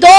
2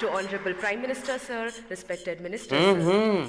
to Honorable Prime Minister Sir, respected Minister Sir.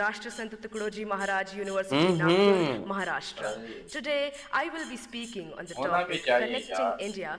Rashtra Sant Tukadoji Maharaj University, Nagpur, Maharashtra. Today, I will be speaking on the topic connecting India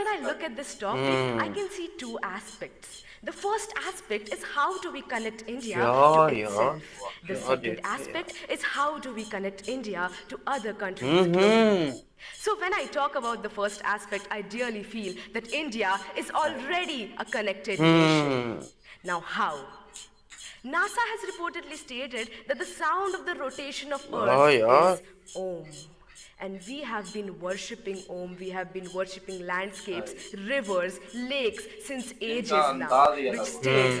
when I look at this topic, I can see two aspects. The first aspect is how do we connect India to Yeah, itself. yeah. The Yeah, second yeah. aspect is how do we connect India to other countries globally. So when I talk about the first aspect, I really feel that India is already a connected nation. Now how? NASA has reportedly stated that the sound of the rotation of Earth yeah. is Om. And we have been worshipping Om, we have been worshipping landscapes, rivers, lakes since ages now, which states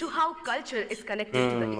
to how culture is connected to the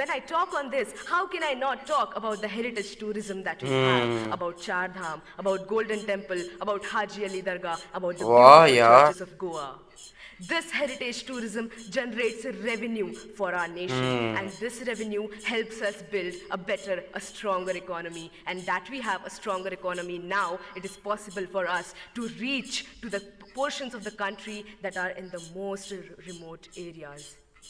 When I talk on this, how can I not talk about the heritage tourism that we have, about Char Dham, about Golden Temple, about Haji Ali Dargah, about the Wow, beautiful yeah. churches of Goa. This heritage tourism generates revenue for our nation, and this revenue helps us build a better, a stronger economy. And that we have a stronger economy now, it is possible for us to reach to the portions of the country that are in the most remote areas.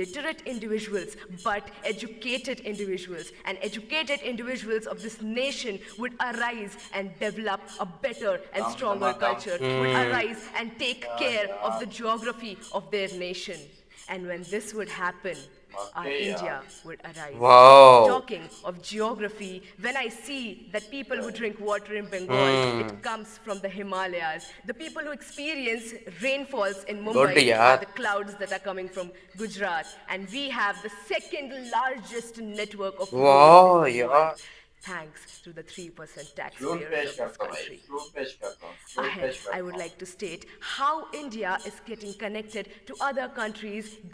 literate individuals but educated individuals, and educated individuals of this nation would arise and develop a better and stronger culture, would arise and take care of the geography of their nation. And when this would happen, our India would arise. Wow. Talking of geography, when I see that people who drink water in Bengal, it comes from the Himalayas. The people who experience rainfalls in Good, Mumbai yaar. are the clouds that are coming from Gujarat. And we have the second largest network of Wow, roads in the yaar. world, thanks to the 3% taxpayers of this country. Ahead, I would like to state how India is getting connected to other countries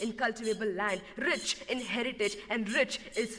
in cultivable land, rich in heritage, and rich is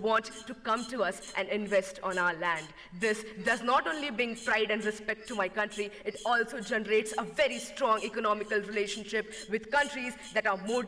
want to come to us and invest on our land. This does not only bring pride and respect to my country, it also generates a very strong economical relationship with countries that are more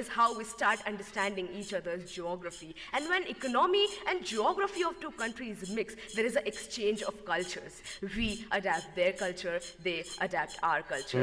is how we start understanding each other's geography. And when economy and geography of two countries mix, there is an exchange of cultures. We adapt their culture, they adapt our culture.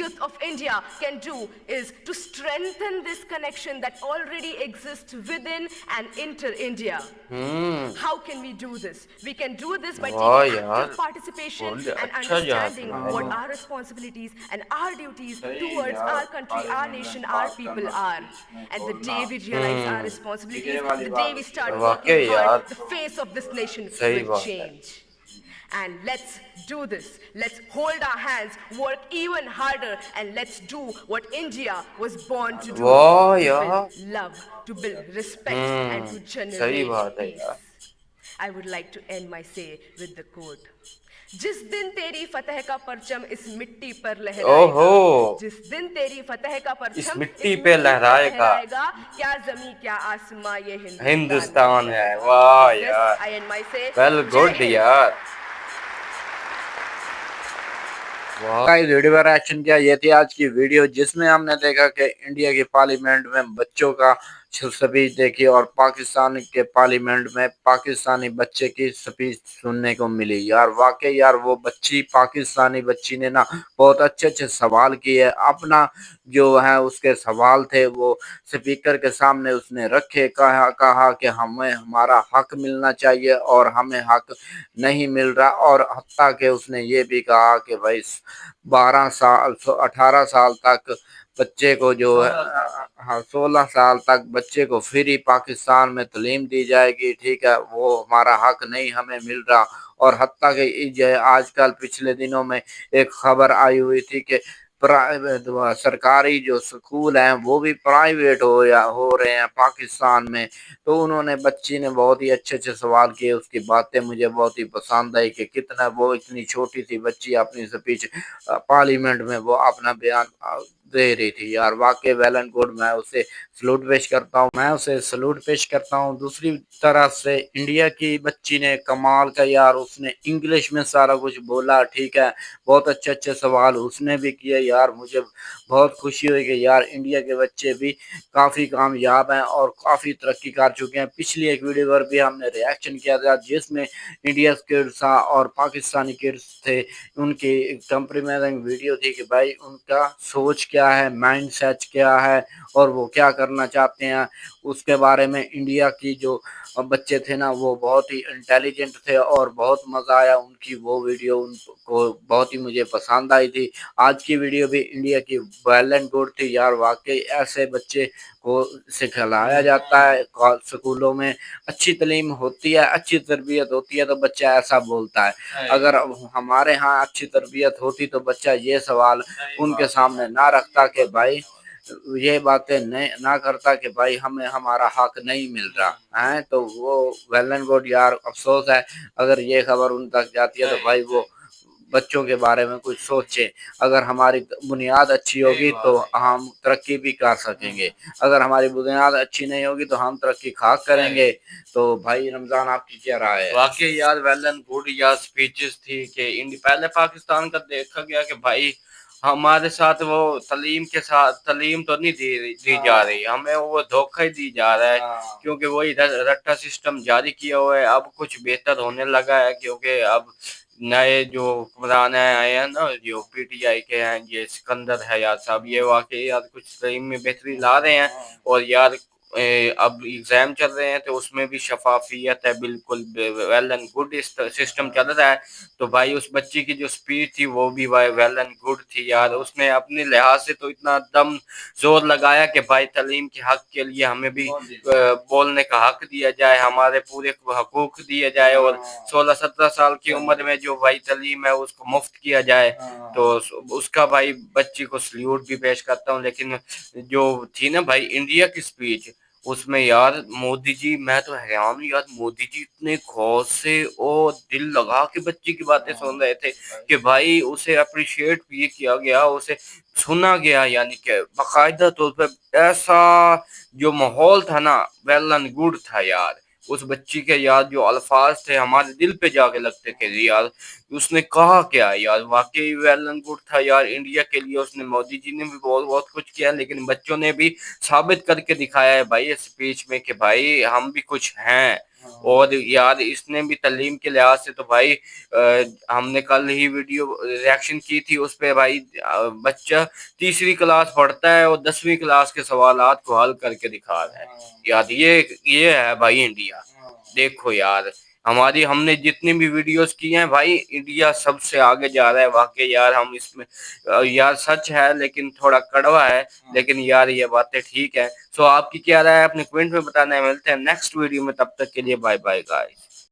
youth of India can do is to strengthen this connection that already exists within and inter India. How can we do this? We can do this by واہ taking یار active participation بولے and اچھا جہاز understanding بنایا what ہے. our responsibilities and our duties towards our country, our nation, our people are. And the day we realize our responsibilities, the day we start working واقعی یار hard, the face of this nation صحیح will بات ہے. change. And let's do this. Let's hold our hands, work even harder, and let's do what India was born to do. واہ To یار build love, to build respect, and to صحیح generate بات ہے peace. یار. I would like to end my say with the quote. جس دن تیری فتح کا پرچم اس مٹی پر لہرائے گا, اوہو جس دن تیری فتح کا اس پرچم مٹی پہ لہرائے گا, کیا زمین کیا آسماں یہ ہندوستان ہے. واہ یار I end my say. ویل جے گڈ ہند. یار. ویڈیو کا ریاکشن کیا یہ تھی آج کی ویڈیو, جس میں ہم نے دیکھا کہ انڈیا کی پارلیمنٹ میں بچوں کا سپیچ دیکھی اور پاکستان کے پارلیمنٹ میں پاکستانی بچے کی سپیچ سننے کو ملی. یار واقعی یار وہ بچی پاکستانی بچی نے نا بہت اچھے اچھے سوال کیے. اپنا جو ہے اس کے سوال تھے وہ سپیکر کے سامنے اس نے رکھے, کہا کہ ہمیں ہمارا حق ملنا چاہیے اور ہمیں حق نہیں مل رہا, اور حتیٰ کہ اس نے یہ بھی کہا کہ بھائی 18 سال تک بچے کو جو ہے 16 سال تک بچے کو فری پاکستان میں تعلیم دی جائے گی. ٹھیک ہے, وہ ہمارا حق نہیں ہمیں مل رہا. اور حتیٰ کہ آج کل پچھلے دنوں میں ایک خبر آئی ہوئی تھی کہ سرکاری جو سکول ہیں وہ بھی پرائیویٹ ہو رہے ہیں پاکستان میں. تو انہوں نے بچی نے بہت ہی اچھے اچھے سوال کیے, اس کی باتیں مجھے بہت ہی پسند آئی کہ کتنا وہ اتنی چھوٹی سی بچی اپنی سپیچ پارلیمنٹ میں وہ اپنا بیان دے رہی تھی. یار واقعی ویل اینڈ گڈ, میں اسے سلوٹ پیش کرتا ہوں. دوسری طرح سے انڈیا کی بچی نے کمال کا یار, اس نے انگلش میں سارا کچھ بولا. ٹھیک ہے, بہت اچھے اچھے سوال اس نے بھی کیے. یار مجھے بہت خوشی ہوئی کہ یار انڈیا کے بچے بھی کافی کامیاب ہیں اور کافی ترقی کر چکے ہیں. پچھلی ایک ویڈیو پر بھی ہم نے ریاکشن کیا تھا جس میں انڈیا کڈز تھا اور پاکستانی کڈز تھے, ان کی کمپیریزن ویڈیو تھی کہ بھائی ان کا سوچ کیا ہے, مائنڈ سیٹ کیا ہے اور وہ کیا کرنا چاہتے ہیں. اس کے بارے میں انڈیا کی جو بچے تھے نا وہ بہت ہی انٹیلیجنٹ تھے اور بہت مزہ آیا ان کی وہ ویڈیو, ان کو بہت ہی مجھے پسند آئی تھی. آج کی ویڈیو بھی انڈیا کی ویل اینڈ گڈ تھی. یار واقعی ایسے بچے کو سکھلایا جاتا ہے سکولوں میں, اچھی تعلیم ہوتی ہے, اچھی تربیت ہوتی ہے تو بچہ ایسا بولتا ہے. اگر ہمارے ہاں اچھی تربیت ہوتی تو بچہ یہ سوال ان کے سامنے نہ رکھتا کہ بھائی یہ باتیں نہ کرتا کہ بھائی ہمیں ہمارا حق نہیں مل رہا ہے. تو وہ ویل اینڈ گڈ. یار افسوس ہے اگر یہ خبر ان تک جاتی ہے تو بھائی وہ بچوں کے بارے میں کچھ سوچیں. اگر ہماری بنیاد اچھی ہوگی تو ہم ترقی بھی کر سکیں گے, اگر ہماری بنیاد اچھی نہیں ہوگی تو ہم ترقی خاک کریں گے. تو بھائی رمضان آپ کی کیا رائے ہے؟ واقعی یار ویل اینڈ گڈ یار سپیچز تھی کہ پہلے پاکستان کا دیکھا گیا کہ بھائی ہمارے ساتھ وہ تعلیم کے ساتھ تعلیم تو نہیں دی جا رہی, ہمیں وہ دھوکہ ہی دی جا رہا ہے کیونکہ وہی رٹا سسٹم جاری کیا ہوا ہے. اب کچھ بہتر ہونے لگا ہے کیونکہ اب نئے جو حکمران آئے ہیں نا جو پی ٹی آئی کے ہیں, یہ سکندر ہے یار صاحب, یہ واقعی یار کچھ تعلیم میں بہتری لا رہے ہیں. اور یار اب ایگزام چل رہے ہیں تو اس میں بھی شفافیت ہے, بالکل ویل اینڈ گڈ سسٹم چل رہا ہے. تو بھائی اس بچی کی جو سپیچ تھی وہ بھی ویل اینڈ گڈ تھی یار. اس نے اپنے لحاظ سے تو اتنا دم زور لگایا کہ بھائی تعلیم کے حق کے لیے ہمیں بھی بولنے کا حق دیا جائے, ہمارے پورے حقوق دیے جائے, اور 16-17 سال کی عمر میں جو بھائی تعلیم ہے اس کو مفت کیا جائے. تو اس کا بھائی بچی کو سلیوٹ بھی پیش کرتا ہوں. لیکن جو تھی نا بھائی انڈیا کی سپیچ, اس میں یار مودی جی, میں تو حیران ہوں یار, مودی جی اتنے غور سے اور دل لگا کے بچی کی باتیں سن رہے تھے کہ بھائی اسے اپریشیٹ بھی کیا گیا, اسے سنا گیا. یعنی کہ باقاعدہ طور پہ ایسا جو ماحول تھا نا ویل اینڈ گڈ تھا یار. اس بچی کے یار جو الفاظ تھے ہمارے دل پہ جا کے لگتے تھے یار, اس نے کہا کیا یار, واقعی ویل اینڈ گڈ تھا یار. انڈیا کے لیے اس نے مودی جی نے بھی بہت کچھ کیا, لیکن بچوں نے بھی ثابت کر کے دکھایا ہے بھائی اس سپیچ میں کہ بھائی ہم بھی کچھ ہیں. اور یار اس نے بھی تعلیم کے لحاظ سے تو بھائی ہم نے کل ہی ویڈیو ریاکشن کی تھی اس پہ, بھائی بچہ 3ری کلاس پڑھتا ہے اور 10ویں کلاس کے سوالات کو حل کر کے دکھا رہا ہے. یار یہ ہے بھائی انڈیا. دیکھو یار ہماری ہم نے جتنی بھی ویڈیوز کی ہیں بھائی انڈیا سب سے آگے جا رہا ہے واقعی یار. ہم اس میں یار سچ ہے لیکن تھوڑا کڑوا ہے, لیکن یار یہ باتیں ٹھیک ہے. سو آپ کی کیا رائے ہے اپنے کمنٹ میں بتانا ہے. ملتے ہیں نیکسٹ ویڈیو میں, تب تک کے لیے بائے بائے گائز.